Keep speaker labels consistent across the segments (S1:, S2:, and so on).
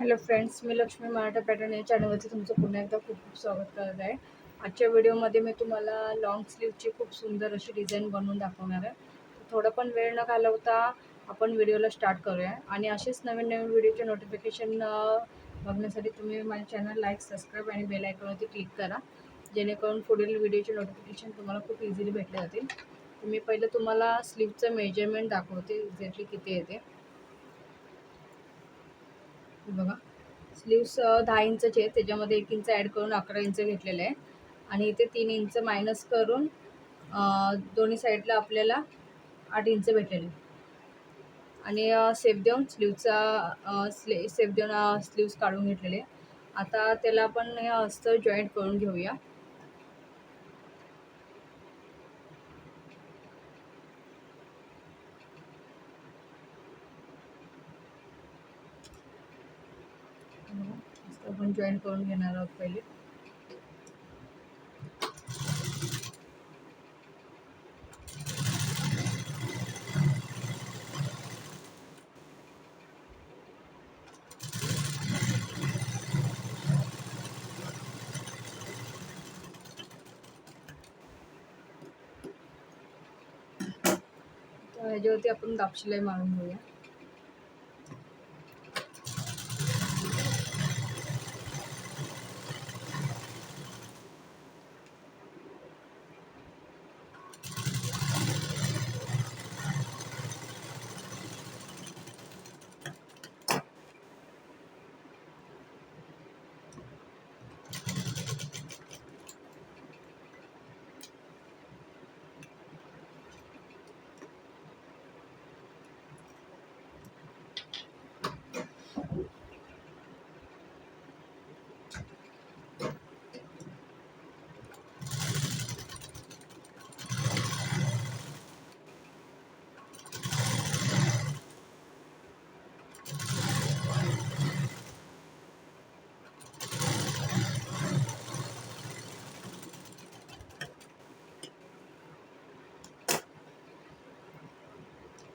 S1: Hello friends, मी Lakshmi Maratha pattern या चॅनलवरती तुमचं पुन्हा एकदा खूप खूप स्वागत करत आहे. आजच्या व्हिडिओमध्ये मी तुम्हाला लॉंग स्लीवची खूप सुंदर अशी डिझाईन बनवून दाखवणार आहे. थोडं पण वेळ न घालवता आपण व्हिडिओला स्टार्ट करूया. आणि असेच नवीन नवीन व्हिडिओचे नोटिफिकेशन बघण्यासाठी तुम्ही माझ्या चॅनल लाईक, सबस्क्राईब आणि बेल आयकॉनवरती क्लिक करा, जेणेकरून पुढील व्हिडिओचे नोटिफिकेशन तुम्हाला खूप इझिली भेटले जातील. मी पहिलं तुम्हाला स्लीवचं मेजरमेंट दाखवते, एक्झॅक्टली किती येते. बघा, स्लीव्स 10 इंचचे आहेत, त्याच्यामध्ये 1 इंच ॲड करून 11 इंच घेतलेलं आहे. आणि इथे 3 इंच मायनस करून दोन्ही साईडला आपल्याला 8 इंच भेटलेले. आणि सेप देऊन स्लीवचा सेप देऊन स्लीव्स काढून घेतलेले. आता त्याला आपण हे अस्तर जॉईंट करून घेऊया. आपण जॉईंट करून घेणार आहोत पहिले. तर ह्याच्यावरती आपण दाब शिलाई मारून घेऊया.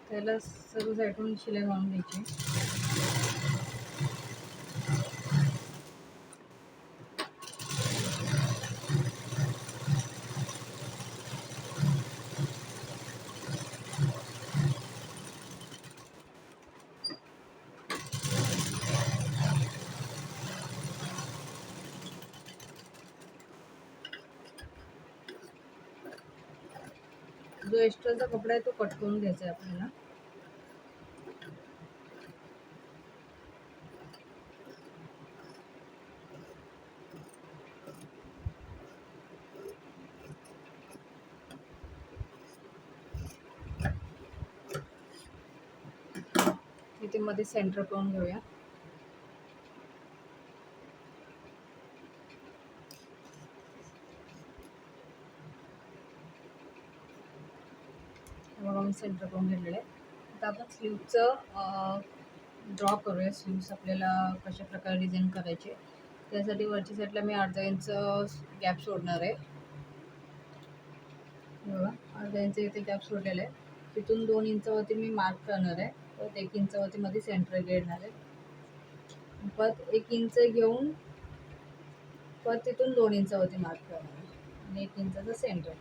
S1: त्याला सर्व साईडून शिलाई मारून घ्यायची. जो एक्स्ट्राचा कपडा आहे तो कट करून घ्यायचा आहे आपल्याला. इथे मध्ये सेंटर करून घेऊया. बघा, मी सेंटर करून घेतलेलं आहे. आता आपण स्लीवचं ड्रॉ करूया. स्लीव्स आपल्याला कशा प्रकारे डिझाईन करायचे, त्यासाठी वरच्या साईडला मी अर्धा इंच गॅप सोडणार आहे. बघा, अर्धा इंच इथे गॅप सोडलेला आहे. तिथून 2 इंचावरती मी मार्क करणार आहे. परत 1 इंचावरती मध्ये सेंटर घेणार आहे. परत 1 इंच घेऊन परत तिथून 2 इंचावरती मार्क करणार आहे आणि 1 इंचाचा सेंटर.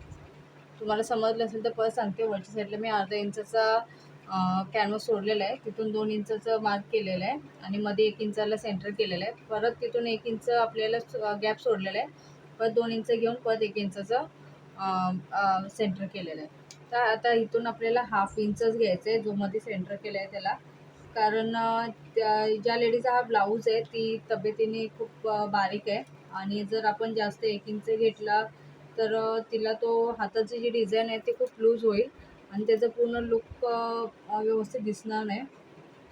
S1: तुम्हाला समजलं असेल तर परत सांगते. वरच्या साईडला मी अर्धा इंचाचा कॅनव्हास सोडलेला आहे, तिथून 2 इंचाचं मार्क केलेलं आहे आणि मध्ये 1 इंचाला सेंटर केलेलं आहे. परत तिथून 1 इंच आपल्याला गॅप सोडलेला आहे. परत 2 इंच घेऊन परत 1 इंचाचं सेंटर केलेलं आहे. तर आता इथून आपल्याला हाफ इंचच घ्यायचं आहे, जो मध्ये सेंटर केलं आहे त्याला. कारण ज्या लेडीचा हा ब्लाऊज आहे ती तब्येतीने खूप बारीक आहे आणि जर आपण जास्त 1 इंच घेतला तर तिला तो हाताची जी डिझाईन आहे ती खूप लूज होईल आणि त्याचा पूर्ण लुक व्यवस्थित दिसणार नाही.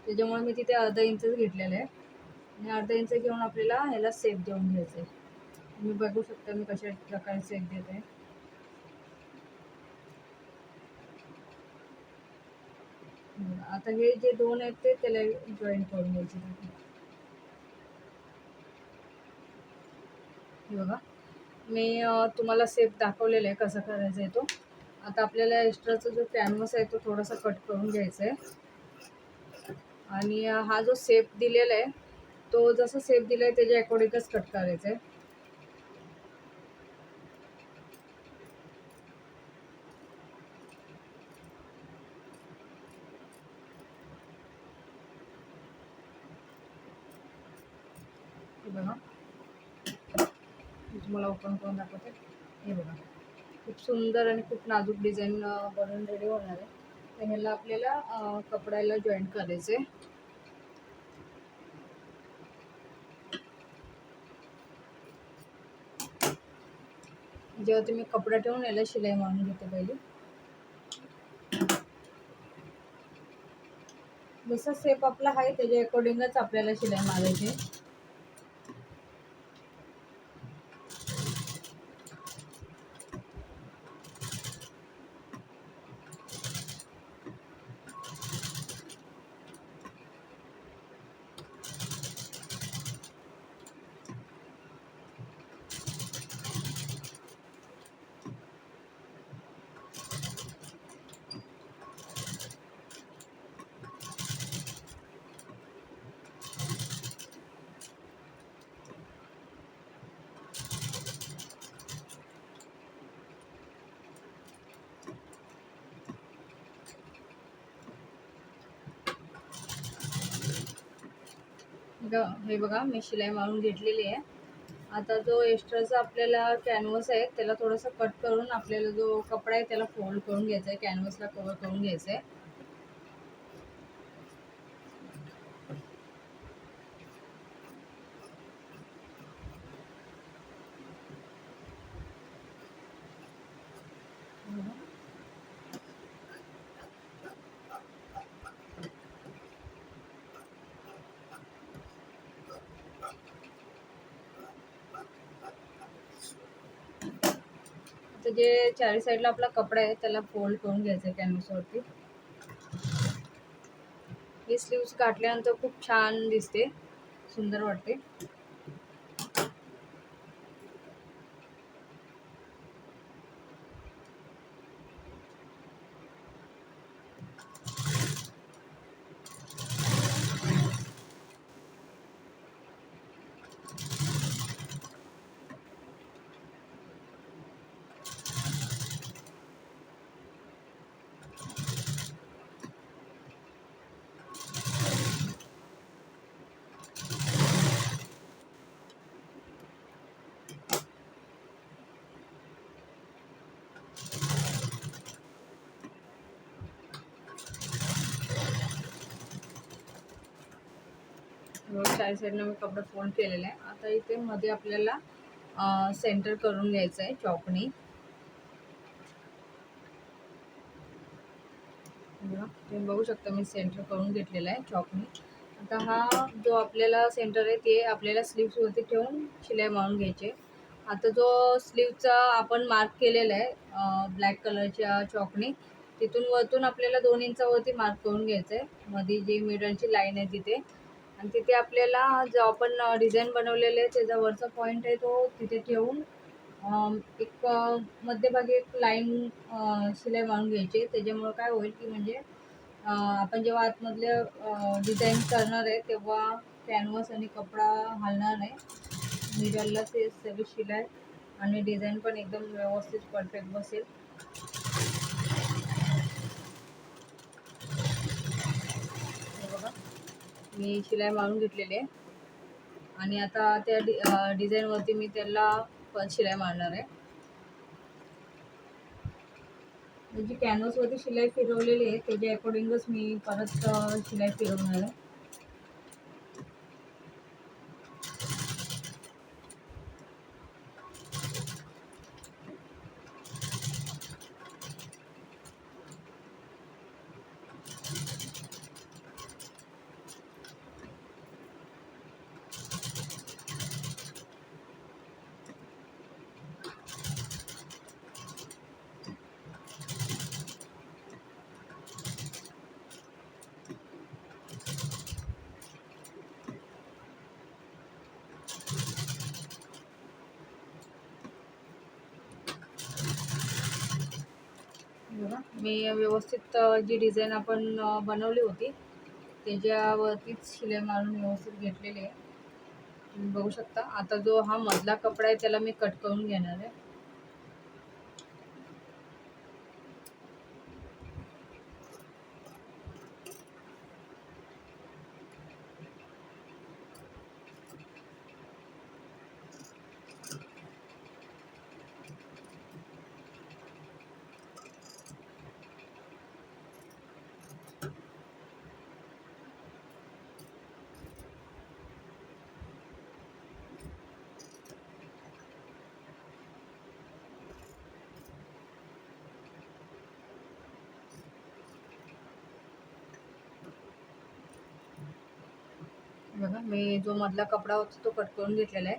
S1: त्याच्यामुळे मी तिथे अर्धा इंचच घेतलेलं आहे आणि अर्धा इंच घेऊन आपल्याला ह्याला सेप देऊन घ्यायचं आहे. तुम्ही बघू शकता मी कशा प्रकारे सेप देते. आता हे जे 2 आहेत ते त्याला जॉईन करून घ्यायचे. बघा, मी तुम्हाला सेप दाखवलेला आहे कसा करायचा आहे तो. आता आपल्याला एक्स्ट्राचा जो कॅनव्हास आहे तो थोडासा कट करून घ्यायचा आहे आणि हा जो सेप दिलेला आहे तो जसा शेप दिलाय त्याच्या अकॉर्डिंगच कट करायचं आहे. हे बघा, मी तुम्हाला ओपन करून दाखवते. हे बघा, खूप सुंदर आणि खूप नाजूक डिझाईन बनवून रेडी होणार आहे. तर ह्याला आपल्याला कपड्याला जॉईंट करायचे. जेव्हा तुम्ही कपडा ठेवून याला शिलाई मारून घेते पहिली. जसा शेप आपला आहे त्याच्या अकॉर्डिंगच आपल्याला शिलाई मारायची. हे बघा, मी शिलाई मारून घेतलेली आहे. आता जो एक्स्ट्राचा आपल्याला कॅनव्हास आहे त्याला थोडंसं कट करून आपल्याला जो कपडा आहे त्याला फोल्ड करून घ्यायचा आहे, कॅनव्हासला कव्हर करून घ्यायचं आहे. तर जे चारी साईडला आपला कपडा आहे त्याला फोल्ड करून घ्यायचं आहे कॅनव्हासवरती. ही स्लीव्स काढल्यानंतर खूप छान दिसते, सुंदर वाटते. चारी साईडला मी कपडा फोल्ड केलेला आहे. आता इथे मध्ये आपल्याला सेंटर करून घ्यायचं आहे चॉकनी. तुम्ही बघू शकता मी सेंटर करून घेतलेला आहे चॉकनी. आता हा जो आपल्याला सेंटर आहे ते आपल्याला स्लीव्सवरती ठेवून शिलाई मारून घ्यायचे. आता जो स्लीवचा आपण मार्क केलेला आहे ब्लॅक कलरच्या चॉकनी, तिथून वरतून आपल्याला 2 इंचावरती मार्क करून घ्यायचं आहे. मध्ये जी मिडलची लाईन आहे तिथे, आणि तिथे आपल्याला जो आपण डिझाईन बनवलेलं आहे त्याचा वरचा पॉईंट आहे तो तिथे ठेवून एक मध्यभागी एक लाईन शिलाई मारून घ्यायची. त्याच्यामुळं काय होईल की म्हणजे आपण जेव्हा आतमधले डिझाईन करणार आहे तेव्हा कॅनव्हास आणि कपडा हलणार नाही. मिडलला ते सगळी शिलाई आणि डिझाईन पण एकदम व्यवस्थित परफेक्ट बसेल. हे बघा, मी शिलाई मारून घेतलेली आहे आणि आता त्या डिझाईनवरती मी त्याला परत शिलाई मारणार आहे. जी कॅनव्हासवरती शिलाई फिरवलेली आहे त्याच्या अकॉर्डिंगच मी परत शिलाई फिरवणार आहे. बघा, मी व्यवस्थित जी डिझाईन आपण बनवली होती त्याच्यावरतीच शिलाई मारून व्यवस्थित घेतलेली आहे. तुम्ही बघू शकता. आता जो हा मधला कपडा आहे त्याला मी कट करून घेणार आहे. बघा, मी जो मधला कपडा होता तो कट करून घेतलेला आहे.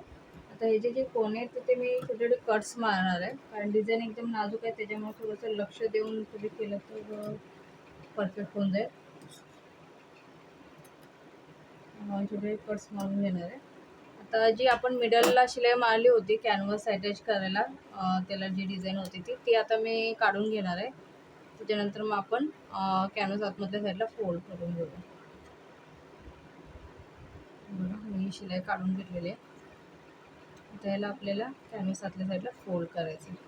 S1: आता हे जे कोणे आहेत ते मी छोटे छोटे कट्स मारणार आहे, कारण डिझाईन एकदम नाजूक आहे, त्याच्यामुळे थोडंसं लक्ष देऊन तुम्ही केलं तर परफेक्ट होऊन जाईल. छोटे कट्स मारून घेणार आहे. आता जी आपण मिडलला शिलाई मारली होती कॅनव्हास अटॅच करायला, त्याला जी डिझाईन होती ती आता मी काढून घेणार आहे. त्याच्यानंतर मग आपण कॅनव्हास आतमधल्या साईडला फोल्ड करून घेऊया. बघा, मी शिलाई काढून घेतलेली आहे. त्याला आपल्याला कॅनव्हास आतल्या साईडला फोल्ड करायचं.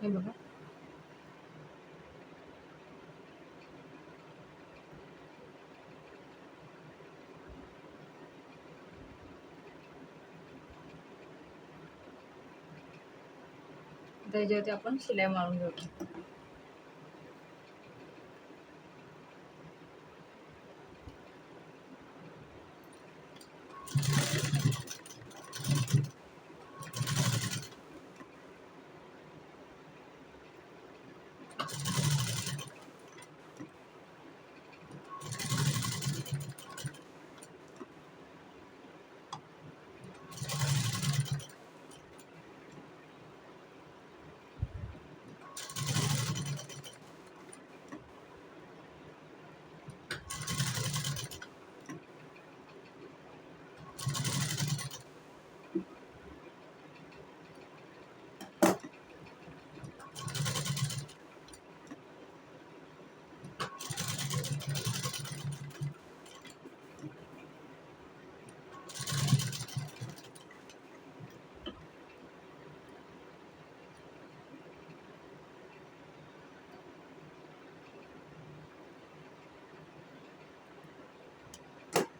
S1: हे बघा, त्याच्यावरती आपण शिलाई मारून घेऊ.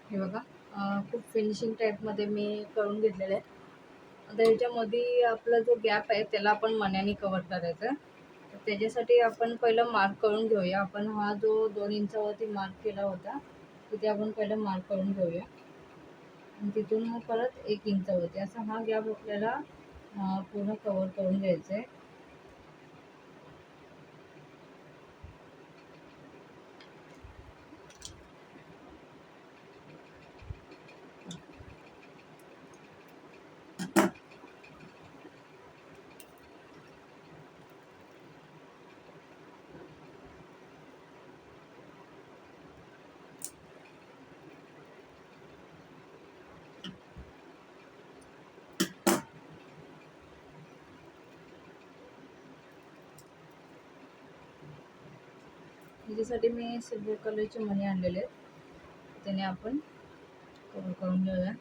S1: हे बघा, खूप फिनिशिंग टाईपमध्ये मी करून घेतलेलं आहे. आता ह्याच्यामध्ये आपला जो गॅप आहे त्याला आपण मण्याने कवर करायचं. तर त्याच्यासाठी आपण पहिलं मार्क करून घेऊया. आपण हा जो 2 इंचावरती मार्क केला होता तिथे आपण पहिलं मार्क करून घेऊया, आणि तिथून मग परत 1 इंचावरती असा हा गॅप आपल्याला पूर्ण कवर करून घ्यायचा आहे. याच्यासाठी मी सिल्वर कलरचे मणी आणलेले आहेत, त्याने आपण कवर करून घेऊया.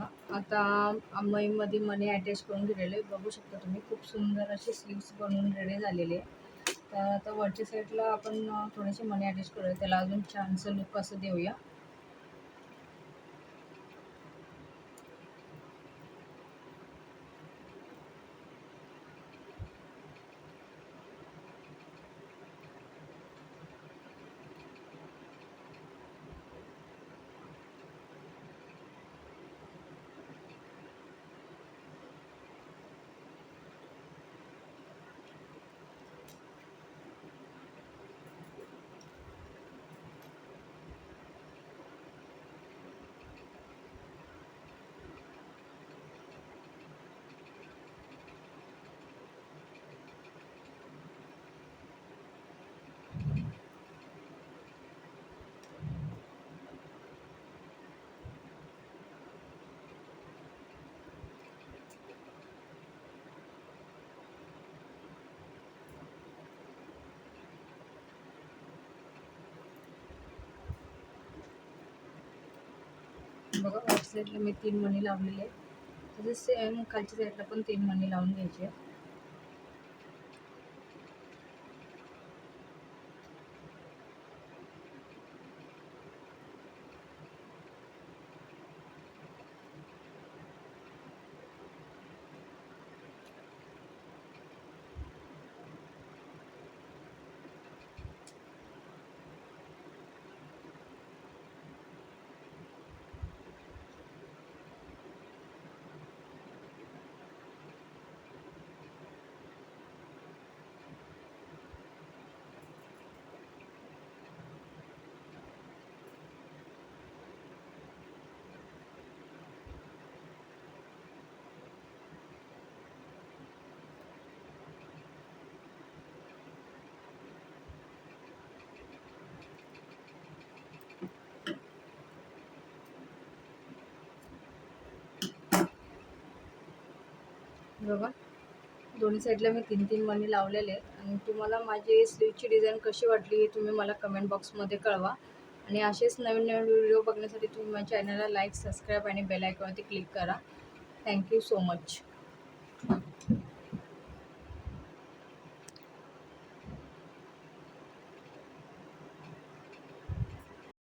S1: बघा आता मध्ये मणी अटॅच करून दिलेले बघू शकता तुम्ही. खूप सुंदर असे स्लीव्स बनवून रेडी झालेले आहे. तर आता वरच्या साईडला आपण थोडेसे मणी अटॅच करूया, त्याला अजून छानसं लुक असं देऊया. बघा वर साईडला मी 3 मणी लावलेले आहेत. तसेच सेम खालच्या साईडला पण 3 मणी लावून घ्यायचे. बघा दोन्ही साईडला मी 3-3 मणी लावलेले आहेत. आणि तुम्हाला माझी स्लीवची डिझाईन कशी वाटली हे तुम्ही मला कमेंट बॉक्समध्ये कळवा. आणि असेच नवीन नवीन व्हिडिओ बघण्यासाठी तुम्ही माझ्या चॅनलला लाईक, सबस्क्राईब आणि बेल आयकॉनवरती क्लिक करा. Thank you so much.